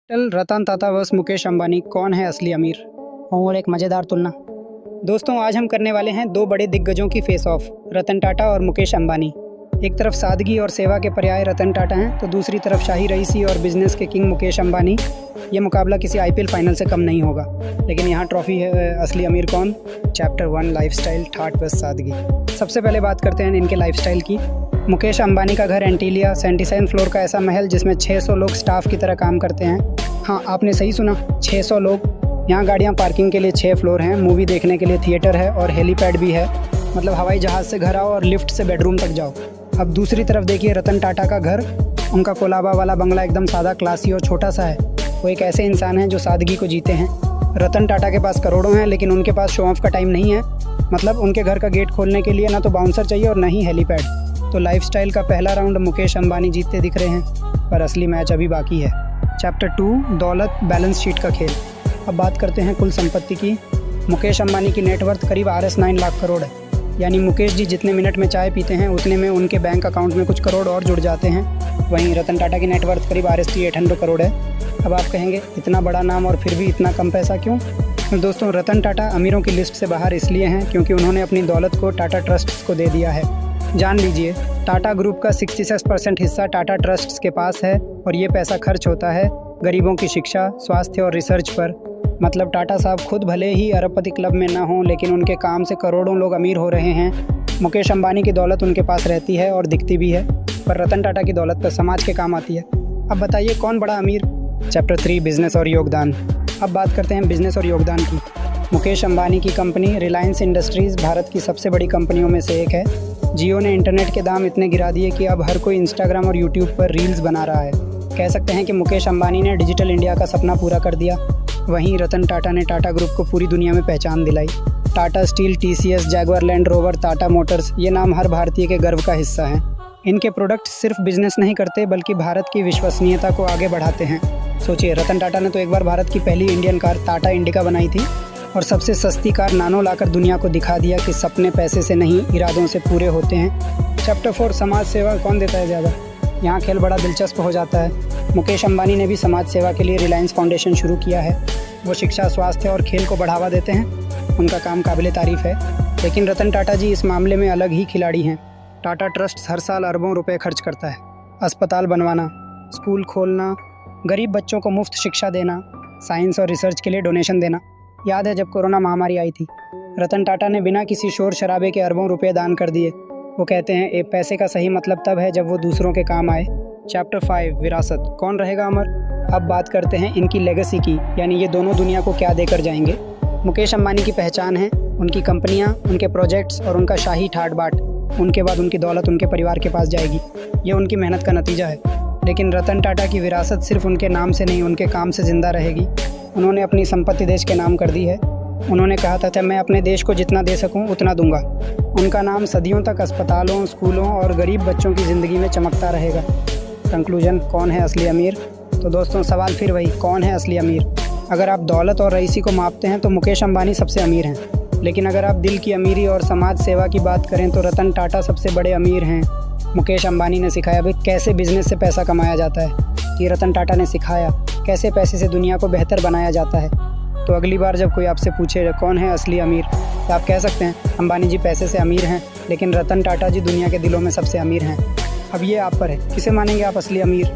Ratan Tata versus Mukesh Ambani, कौन है असली अमीर? और एक मज़ेदार तुलना। दोस्तों, आज हम करने वाले हैं दो बड़े दिग्गजों की फेस ऑफ, रतन टाटा और मुकेश अंबानी। एक तरफ सादगी और सेवा के पर्याय रतन टाटा हैं, तो दूसरी तरफ शाही रईसी और बिजनेस के किंग मुकेश अंबानी। ये मुकाबला किसी आईपीएल फाइनल से कम नहीं होगा। लेकिन यहाँ ट्रॉफी है असली अमीर कौन? चैप्टर 1 लाइफस्टाइल, ठाठ व सादगी। सबसे पहले बात करते हैं इनके लाइफस्टाइल की। मुकेश अंबानी का घर एंटीलिया 77 फ्लोर का ऐसा महल जिसमें 600 लोग स्टाफ की तरह काम करते हैं। हाँ, आपने सही सुना, 600 लोग। यहाँ गाड़ियाँ पार्किंग के लिए 6 फ्लोर हैं, मूवी देखने के लिए थिएटर है और हेलीपैड भी है। मतलब हवाई जहाज़ से घर आओ और लिफ्ट से बेडरूम तक जाओ। अब दूसरी तरफ देखिए रतन टाटा का घर। उनका कोलाबा वाला बंगला एकदम सादा, क्लासी और छोटा सा है। वो एक ऐसे इंसान हैं जो सादगी को जीते हैं। रतन टाटा के पास करोड़ों हैं, लेकिन उनके पास शो ऑफ का टाइम नहीं है। मतलब उनके घर का गेट खोलने के लिए ना तो बाउंसर चाहिए और ना ही हेलीपैड। तो लाइफस्टाइल का पहला राउंड मुकेश अंबानी जीतते दिख रहे हैं, पर असली मैच अभी बाकी है। चैप्टर 2 दौलत, बैलेंस शीट का खेल। अब बात करते हैं कुल संपत्ति की। मुकेश अंबानी की नेटवर्थ करीब Rs 9 लाख करोड़ है। यानी मुकेश जी जितने मिनट में चाय पीते हैं उतने में उनके बैंक अकाउंट में कुछ करोड़ और जुड़ जाते हैं। वहीं रतन टाटा की नेटवर्थ करीब Rs 800 करोड़ है। अब आप कहेंगे इतना बड़ा नाम और फिर भी इतना कम पैसा क्यों? तो दोस्तों, रतन टाटा अमीरों की लिस्ट से बाहर इसलिए हैं क्योंकि उन्होंने अपनी दौलत को टाटा ट्रस्ट्स को दे दिया है। जान लीजिए, टाटा ग्रुप का 66% हिस्सा टाटा ट्रस्ट्स के पास है और ये पैसा खर्च होता है गरीबों की शिक्षा, स्वास्थ्य और रिसर्च पर। मतलब टाटा साहब खुद भले ही अरबपति क्लब में ना हों, लेकिन उनके काम से करोड़ों लोग अमीर हो रहे हैं। मुकेश अंबानी की दौलत उनके पास रहती है और दिखती भी है, पर रतन टाटा की दौलत तो समाज के काम आती है। अब बताइए कौन बड़ा अमीर? चैप्टर 3 बिजनेस और योगदान। अब बात करते हैं बिजनेस और योगदान की। मुकेश अंबानी की कंपनी रिलायंस इंडस्ट्रीज़ भारत की सबसे बड़ी कंपनियों में से एक है। जियो ने इंटरनेट के दाम इतने गिरा दिए कि अब हर कोई इंस्टाग्राम और यूट्यूब पर रील्स बना रहा है। कह सकते हैं कि मुकेश अंबानी ने डिजिटल इंडिया का सपना पूरा कर दिया। वहीं रतन टाटा ने टाटा ग्रुप को पूरी दुनिया में पहचान दिलाई। Tata steel, TCS, Jaguar land rover, Tata Motors, ये नाम हर भारतीय के गर्व का हिस्सा हैं। इनके प्रोडक्ट सिर्फ बिजनेस नहीं करते बल्कि भारत की विश्वसनीयता को आगे बढ़ाते हैं। सोचिए, रतन टाटा ने तो एक बार भारत की पहली इंडियन कार टाटा इंडिका बनाई थी और सबसे सस्ती कार नानो लाकर दुनिया को दिखा दिया कि सपने पैसे से नहीं, इरादों से पूरे होते हैं। चैप्टर 4 समाज सेवा, कौन देता है ज़्यादा? यहाँ खेल बड़ा दिलचस्प हो जाता है। मुकेश अंबानी ने भी समाज सेवा के लिए रिलायंस फाउंडेशन शुरू किया है। वो शिक्षा, स्वास्थ्य और खेल को बढ़ावा देते हैं। उनका काम काबिले तारीफ़ है। लेकिन रतन टाटा जी इस मामले में अलग ही खिलाड़ी हैं। टाटा ट्रस्ट हर साल अरबों रुपए खर्च करता है। अस्पताल बनवाना, स्कूल खोलना, गरीब बच्चों को मुफ्त शिक्षा देना, साइंस और रिसर्च के लिए डोनेशन देना। याद है जब कोरोना महामारी आई थी, रतन टाटा ने बिना किसी शोर शराबे के अरबों रुपए दान कर दिए। वो कहते हैं एक पैसे का सही मतलब तब है जब वो दूसरों के काम आए। चैप्टर 5 विरासत, कौन रहेगा अमर? अब बात करते हैं इनकी लेगेसी की, यानी ये दोनों दुनिया को क्या देकर जाएंगे। मुकेश अंबानी की पहचान है उनकी कंपनियां, उनके प्रोजेक्ट्स और उनका शाही ठाट बाट। उनके बाद उनकी दौलत उनके परिवार के पास जाएगी। ये उनकी मेहनत का नतीजा है। लेकिन रतन टाटा की विरासत सिर्फ उनके नाम से नहीं, उनके काम से ज़िंदा रहेगी। उन्होंने अपनी संपत्ति देश के नाम कर दी है। उन्होंने कहा था मैं अपने देश को जितना दे सकूं उतना दूंगा। उनका नाम सदियों तक अस्पतालों, स्कूलों और गरीब बच्चों की ज़िंदगी में चमकता रहेगा। कंक्लूजन, कौन है असली अमीर? तो दोस्तों, सवाल फिर वही, कौन है असली अमीर? अगर आप दौलत और रईसी को मापते हैं तो मुकेश अंबानी सबसे अमीर हैं। लेकिन अगर आप दिल की अमीरी और समाज सेवा की बात करें तो रतन टाटा सबसे बड़े अमीर हैं। मुकेश अंबानी ने सिखाया भाई कैसे बिजनेस से पैसा कमाया जाता है। ये रतन टाटा ने सिखाया कैसे पैसे से दुनिया को बेहतर बनाया जाता है। तो अगली बार जब कोई आपसे पूछे कौन है असली अमीर, तो आप कह सकते हैं अंबानी जी पैसे से अमीर हैं, लेकिन रतन टाटा जी दुनिया के दिलों में सबसे अमीर हैं। अब ये आप पर है, किसे मानेंगे आप असली अमीर?